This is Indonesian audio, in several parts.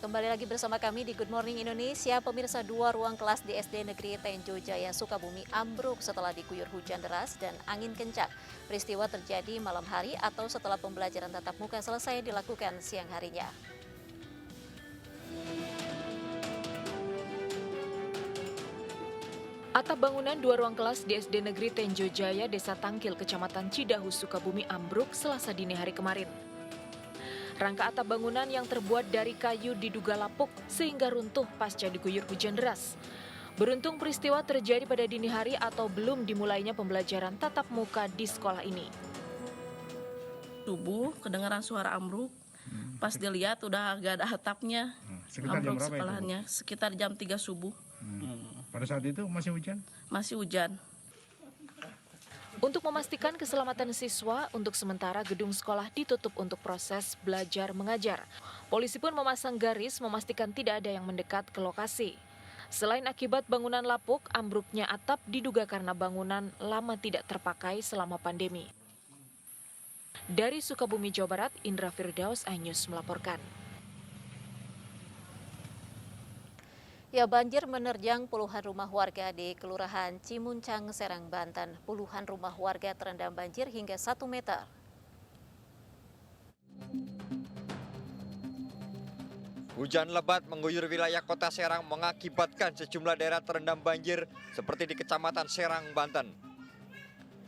kembali lagi bersama kami di Good Morning Indonesia. Pemirsa, dua ruang kelas di SD Negeri Tenjo Jaya, Sukabumi ambruk setelah diguyur hujan deras dan angin kencang. Peristiwa terjadi malam hari atau setelah pembelajaran tatap muka selesai dilakukan siang harinya. Atap bangunan dua ruang kelas di SD Negeri Tenjo Jaya, Desa Tangkil, Kecamatan Cidahu, Sukabumi ambruk Selasa dini hari kemarin. Rangka atap bangunan yang terbuat dari kayu diduga lapuk sehingga runtuh pasca diguyur hujan deras. Beruntung peristiwa terjadi pada dini hari atau belum dimulainya pembelajaran tatap muka di sekolah ini. Subuh kedengaran suara ambruk, pas dilihat udah gak ada atapnya. Sekitar jam Ambruk berapa itu, Bu? sekolahnya, sekitar jam 3 subuh. Pada saat itu masih hujan? Masih hujan. Untuk memastikan keselamatan siswa, untuk sementara gedung sekolah ditutup untuk proses belajar mengajar. Polisi pun memasang garis memastikan tidak ada yang mendekat ke lokasi. Selain akibat bangunan lapuk, ambruknya atap diduga karena bangunan lama tidak terpakai selama pandemi. Dari Sukabumi, Jawa Barat, Indra Firdaus, iNews melaporkan. Ya, banjir menerjang puluhan rumah warga di Kelurahan Cimuncang, Serang, Banten. Puluhan rumah warga terendam banjir hingga 1 meter. Hujan lebat mengguyur wilayah kota Serang mengakibatkan sejumlah daerah terendam banjir seperti di Kecamatan Serang, Banten.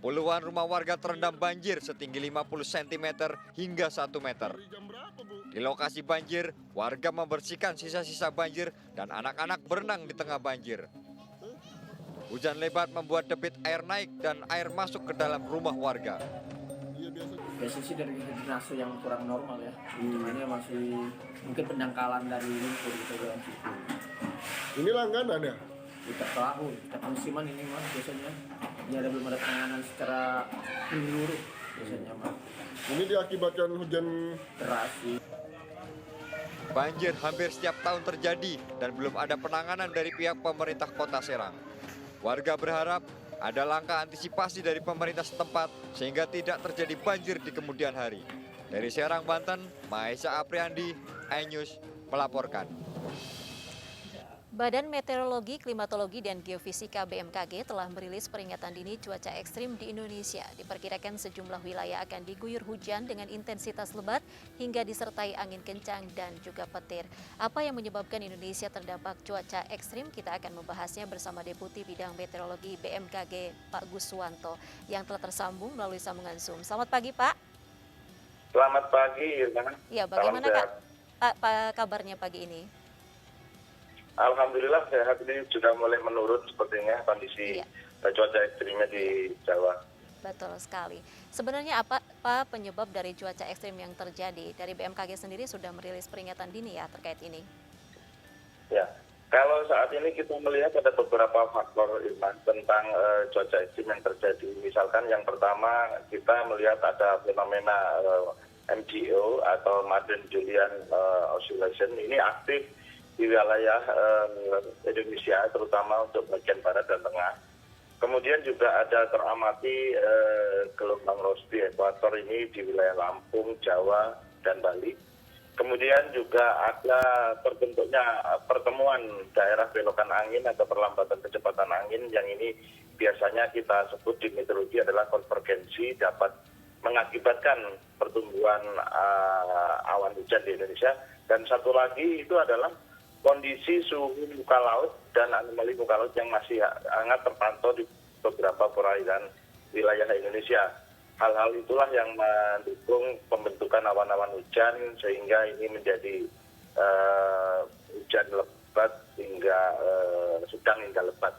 Puluhan rumah warga terendam banjir setinggi 50 cm hingga 1 meter. Di lokasi banjir, warga membersihkan sisa-sisa banjir dan anak-anak berenang di tengah banjir. Hujan lebat membuat debit air naik dan air masuk ke dalam rumah warga. Biasanya sih dari drainase yang kurang normal ya. Ini masih mungkin pendangkalan dari lumpur gitu kan. Ini langganan ya? Kita tahu, kita musiman ini mas biasanya. Ini belum ada penanganan secara menyeluruh biasanya mas. Ini diakibatkan hujan Deras. Banjir hampir setiap tahun terjadi dan belum ada penanganan dari pihak pemerintah kota Serang. Warga berharap ada langkah antisipasi dari pemerintah setempat sehingga tidak terjadi banjir di kemudian hari. Dari Serang, Banten, Mahesa Apriandi, iNews melaporkan. Badan Meteorologi, Klimatologi, dan Geofisika BMKG telah merilis peringatan dini cuaca ekstrim di Indonesia. Diperkirakan sejumlah wilayah akan diguyur hujan dengan intensitas lebat hingga disertai angin kencang dan juga petir. Apa yang menyebabkan Indonesia terdampak cuaca ekstrim? Kita akan membahasnya bersama Deputi Bidang Meteorologi BMKG, Pak Guswanto, yang telah tersambung melalui sambungan Zoom. Selamat pagi, Pak. Selamat pagi, Irma. Ya, bagaimana Kak? Pak, kabarnya pagi ini? Alhamdulillah sehat, ini sudah mulai menurun sepertinya kondisi cuaca ekstrimnya di Jawa. Betul sekali. Sebenarnya apa penyebab dari cuaca ekstrim yang terjadi? Dari BMKG sendiri sudah merilis peringatan dini ya terkait ini. Ya, kalau saat ini kita melihat ada beberapa faktor Irma, tentang cuaca ekstrim yang terjadi. Misalkan yang pertama kita melihat ada fenomena MJO atau Madden-Julian Oscillation, ini aktif di wilayah Indonesia, terutama untuk bagian barat dan tengah. Kemudian juga ada teramati gelombang Rossby ekuator ini di wilayah Lampung, Jawa, dan Bali. Kemudian juga ada terbentuknya pertemuan daerah belokan angin atau perlambatan kecepatan angin yang ini biasanya kita sebut di meteorologi adalah konvergensi, dapat mengakibatkan pertumbuhan awan hujan di Indonesia. Dan satu lagi itu adalah kondisi suhu muka laut dan anomali muka laut yang masih hangat terpantau di beberapa perairan wilayah Indonesia. Hal-hal itulah yang mendukung pembentukan awan-awan hujan sehingga ini menjadi hujan lebat hingga sedang hingga lebat.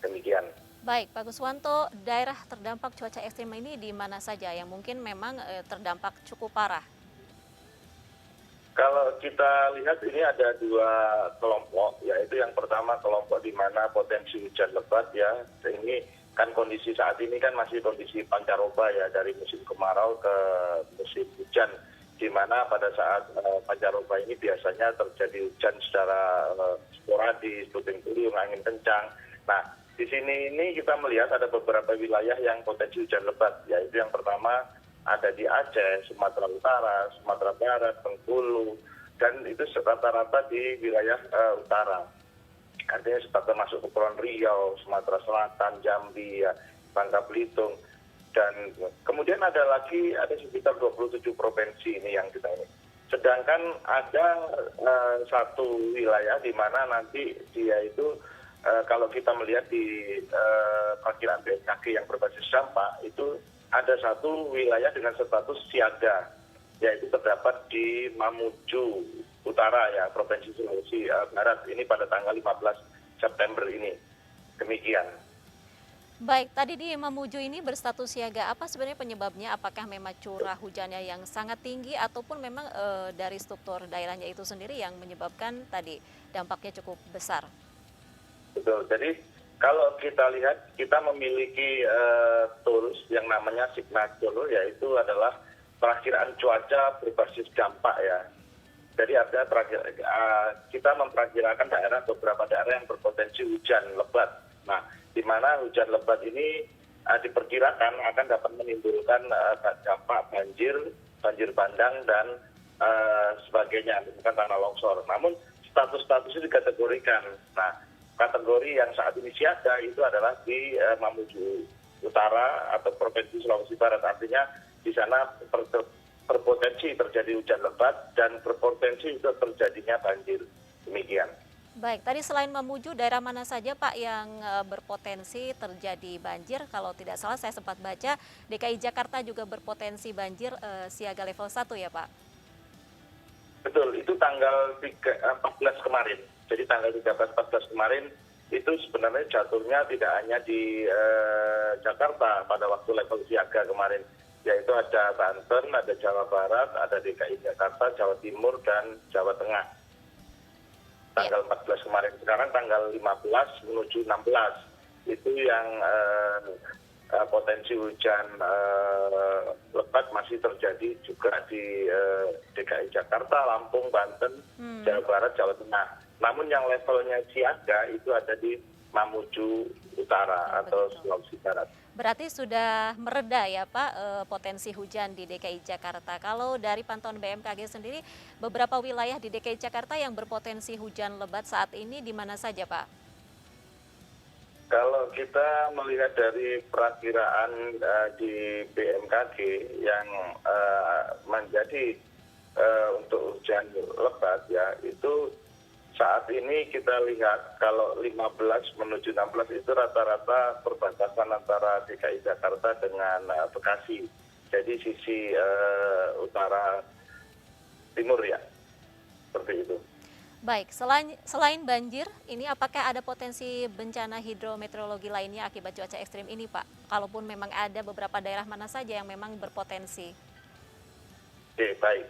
Demikian. Baik, Pak Guswanto, daerah terdampak cuaca ekstrim ini di mana saja yang mungkin memang terdampak cukup parah? Kalau kita lihat ini ada dua kelompok, yaitu yang pertama kelompok di mana potensi hujan lebat ya. Ini kan kondisi saat ini kan masih kondisi pancaroba ya, dari musim kemarau ke musim hujan, di mana pada saat pancaroba ini biasanya terjadi hujan secara sporadis, puting beliung, angin kencang. Nah, di sini ini kita melihat ada beberapa wilayah yang potensi hujan lebat, yaitu yang pertama ada di Aceh, Sumatera Utara, Sumatera Barat, Bengkulu, dan itu rata-rata di wilayah utara. Artinya termasuk Kepulauan Riau, Sumatera Selatan, Jambi, ya, Bangka Belitung. Dan kemudian ada sekitar 27 provinsi ini yang kita ini. Sedangkan ada satu wilayah di mana nanti dia itu kalau kita melihat di perkiraan BMKG yang berbasis dampak itu ada satu wilayah dengan status siaga, yaitu terdapat di Mamuju Utara ya, Provinsi Sulawesi Barat ini pada tanggal 15 September ini. Demikian. Baik, tadi di Mamuju ini berstatus siaga, apa sebenarnya penyebabnya? Apakah memang curah hujannya yang sangat tinggi ataupun memang dari struktur daerahnya itu sendiri yang menyebabkan tadi dampaknya cukup besar? Betul, jadi kalau kita lihat kita memiliki tools yang namanya signature, yaitu adalah perakiraan cuaca berbasis dampak ya. Jadi artinya kita memperakirakan beberapa daerah yang berpotensi hujan lebat. Nah, di mana hujan lebat ini diperkirakan akan dapat menimbulkan dampak banjir bandang dan sebagainya, bukan tanah longsor. Namun status-status itu dikategorikan. Nah, kategori yang saat ini siaga itu adalah di Mamuju Utara atau Provinsi Sulawesi Barat. Artinya di sana berpotensi terjadi hujan lebat dan berpotensi untuk terjadinya banjir. Demikian. Baik, tadi selain Mamuju, daerah mana saja Pak yang berpotensi terjadi banjir? Kalau tidak salah saya sempat baca DKI Jakarta juga berpotensi banjir siaga level 1 ya Pak? Betul, itu tanggal 14 kemarin. Jadi tanggal 13-14 kemarin itu sebenarnya jatuhnya tidak hanya di Jakarta pada waktu level siaga kemarin. Yaitu ada Banten, ada Jawa Barat, ada DKI Jakarta, Jawa Timur, dan Jawa Tengah. Tanggal 14 kemarin. Sekarang tanggal 15 menuju 16. Itu yang potensi hujan lebat masih terjadi juga di DKI Jakarta, Lampung, Banten, Jawa Barat, Jawa Tengah. Namun yang levelnya siaga itu ada di Mamuju Utara atau Sulawesi Barat. Berarti sudah mereda ya Pak potensi hujan di DKI Jakarta. Kalau dari pantauan BMKG sendiri, beberapa wilayah di DKI Jakarta yang berpotensi hujan lebat saat ini di mana saja Pak? Kalau kita melihat dari perakiraan di BMKG yang menjadi untuk hujan lebat ya, itu saat ini kita lihat kalau 15 menuju 16 itu rata-rata perbatasan antara DKI Jakarta dengan Bekasi. Jadi sisi utara timur ya, seperti itu. Baik, selain banjir, ini apakah ada potensi bencana hidrometeorologi lainnya akibat cuaca ekstrim ini Pak? Kalaupun memang ada beberapa daerah mana saja yang memang berpotensi? Oke, baik.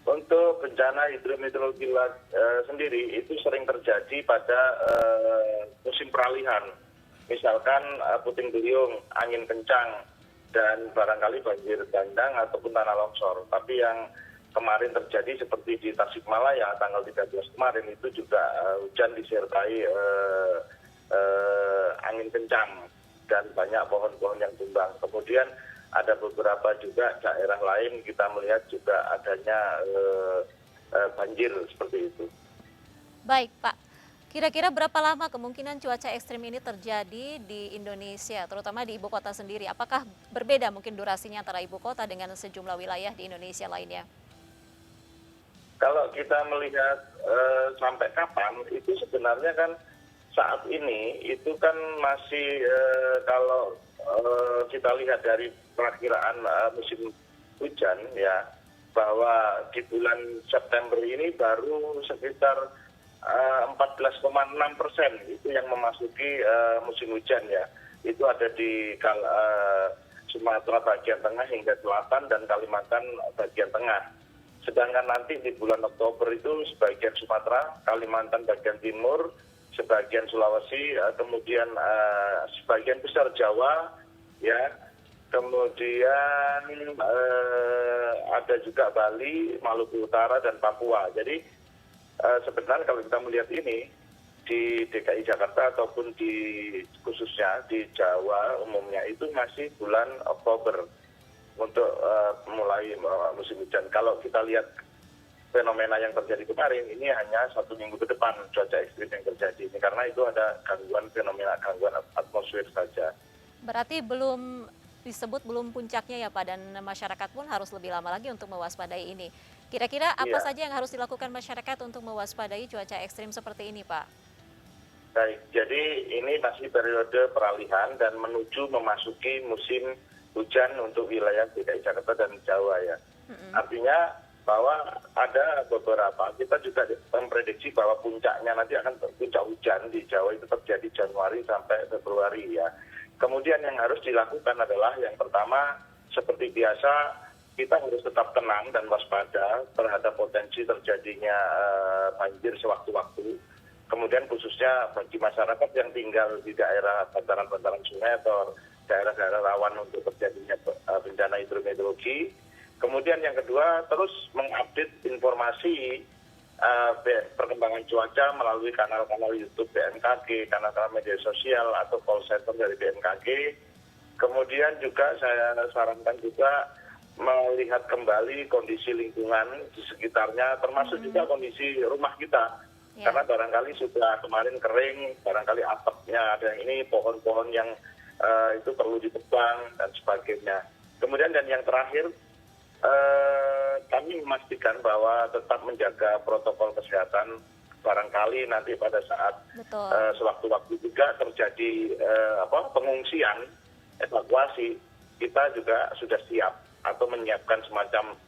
Untuk bencana hidrometeorologi sendiri itu sering terjadi pada musim peralihan. Misalkan puting beliung, angin kencang, dan barangkali banjir bandang ataupun tanah longsor. Tapi yang kemarin terjadi seperti di Tasikmalaya tanggal 13 kemarin itu juga hujan disertai angin kencang dan banyak pohon-pohon yang tumbang. Kemudian ada beberapa juga daerah lain kita melihat juga adanya banjir seperti itu. Baik Pak, kira-kira berapa lama kemungkinan cuaca ekstrim ini terjadi di Indonesia, terutama di ibu kota sendiri? Apakah berbeda mungkin durasinya antara ibu kota dengan sejumlah wilayah di Indonesia lainnya? Kalau kita melihat sampai kapan, itu sebenarnya kan saat ini itu kan masih kalau kita lihat dari perakiraan musim hujan ya, bahwa di bulan September ini baru sekitar 14,6% itu yang memasuki musim hujan ya. Itu ada di Sumatera bagian tengah hingga selatan dan Kalimantan bagian tengah. Sedangkan nanti di bulan Oktober itu sebagian Sumatera, Kalimantan bagian timur, sebagian Sulawesi, kemudian sebagian besar Jawa, ya, kemudian ada juga Bali, Maluku Utara, dan Papua. Jadi sebenarnya kalau kita melihat ini di DKI Jakarta ataupun khususnya di Jawa umumnya itu masih bulan Oktober untuk mulai musim hujan. Kalau kita lihat fenomena yang terjadi kemarin ini hanya 1 minggu ke depan cuaca ekstrim yang terjadi ini, karena itu ada fenomena gangguan atmosfer saja. Berarti belum disebut belum puncaknya ya Pak, dan masyarakat pun harus lebih lama lagi untuk mewaspadai ini. Kira-kira apa Iya. saja yang harus dilakukan masyarakat untuk mewaspadai cuaca ekstrim seperti ini Pak? Baik, jadi ini masih periode peralihan dan menuju memasuki musim hujan untuk wilayah DKI Jakarta dan Jawa ya. Artinya bahwa ada beberapa, kita juga memprediksi bahwa puncaknya nanti akan puncak hujan di Jawa itu terjadi Januari sampai Februari ya. Kemudian yang harus dilakukan adalah yang pertama, seperti biasa kita harus tetap tenang dan waspada terhadap potensi terjadinya banjir sewaktu-waktu. Kemudian khususnya bagi masyarakat yang tinggal di daerah bantaran-bantaran sungai atau daerah-daerah rawan untuk terjadinya bencana hidrometeorologi. Kemudian yang kedua, terus mengupdate informasi perkembangan cuaca melalui kanal-kanal YouTube BMKG, kanal-kanal media sosial atau call center dari BMKG. Kemudian juga saya sarankan juga melihat kembali kondisi lingkungan di sekitarnya, termasuk juga kondisi rumah kita. Ya. Karena barangkali sudah kemarin kering, barangkali atapnya ada yang ini, pohon-pohon yang itu perlu ditebang dan sebagainya. Kemudian dan yang terakhir, kami memastikan bahwa tetap menjaga protokol kesehatan. Barangkali nanti pada saat Betul. sewaktu-waktu juga terjadi pengungsian, evakuasi, kita juga sudah siap atau menyiapkan semacam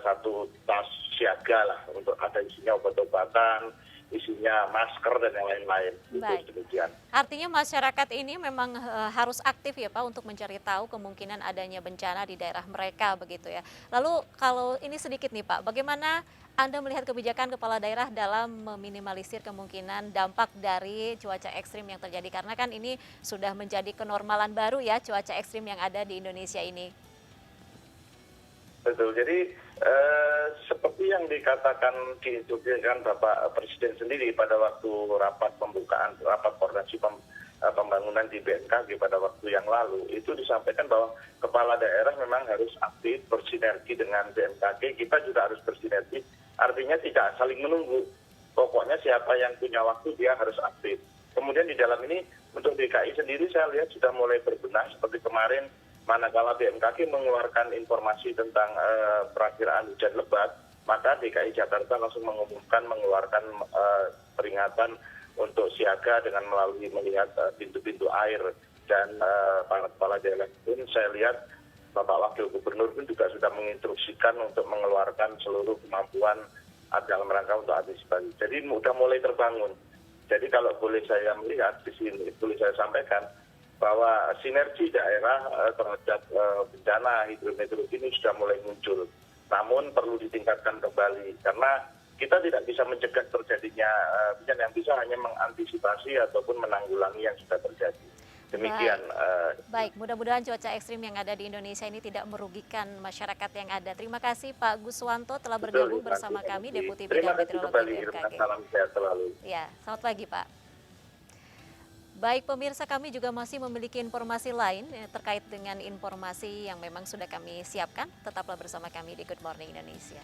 satu tas siaga lah, untuk ada isinya obat-obatan, isinya masker dan yang lain-lain. Baik. Itu demikian. Artinya masyarakat ini memang harus aktif ya Pak untuk mencari tahu kemungkinan adanya bencana di daerah mereka begitu ya. Lalu kalau ini sedikit nih Pak, bagaimana Anda melihat kebijakan kepala daerah dalam meminimalisir kemungkinan dampak dari cuaca ekstrim yang terjadi? Karena kan ini sudah menjadi kenormalan baru ya cuaca ekstrim yang ada di Indonesia ini. Betul, jadi seperti yang dikatakan diinstruksikan Bapak Presiden sendiri pada waktu rapat pembukaan, rapat koordinasi pembangunan di BMKG pada waktu yang lalu, itu disampaikan bahwa kepala daerah memang harus aktif bersinergi dengan BMKG, kita juga harus bersinergi, artinya tidak saling menunggu, pokoknya siapa yang punya waktu dia harus aktif. Kemudian di dalam ini untuk DKI sendiri saya lihat sudah mulai berbenah, seperti kemarin manakala BMKG mengeluarkan informasi tentang perakiraan hujan lebat, maka DKI Jakarta langsung mengeluarkan peringatan untuk siaga dengan melalui melihat pintu-pintu air, dan para kepala daerah pun saya lihat Bapak Wakil Gubernur pun juga sudah menginstruksikan untuk mengeluarkan seluruh kemampuan dalam rangka untuk antisipasi. Jadi sudah mulai terbangun. Jadi kalau boleh saya melihat di sini, boleh saya sampaikan bahwa sinergi daerah terhadap bencana hidrometeorologi ini sudah mulai muncul. Namun perlu ditingkatkan kembali, karena kita tidak bisa mencegah terjadinya bencana, yang bisa hanya mengantisipasi ataupun menanggulangi yang sudah terjadi. Demikian. Baik, mudah-mudahan cuaca ekstrim yang ada di Indonesia ini tidak merugikan masyarakat yang ada. Terima kasih Pak Guswanto telah bergabung bersama kami, Deputi Bidang Meteorologi BMKG. Salam sehat selalu. Ya, selamat pagi Pak. Baik pemirsa, kami juga masih memiliki informasi lain terkait dengan informasi yang memang sudah kami siapkan. Tetaplah bersama kami di Good Morning Indonesia.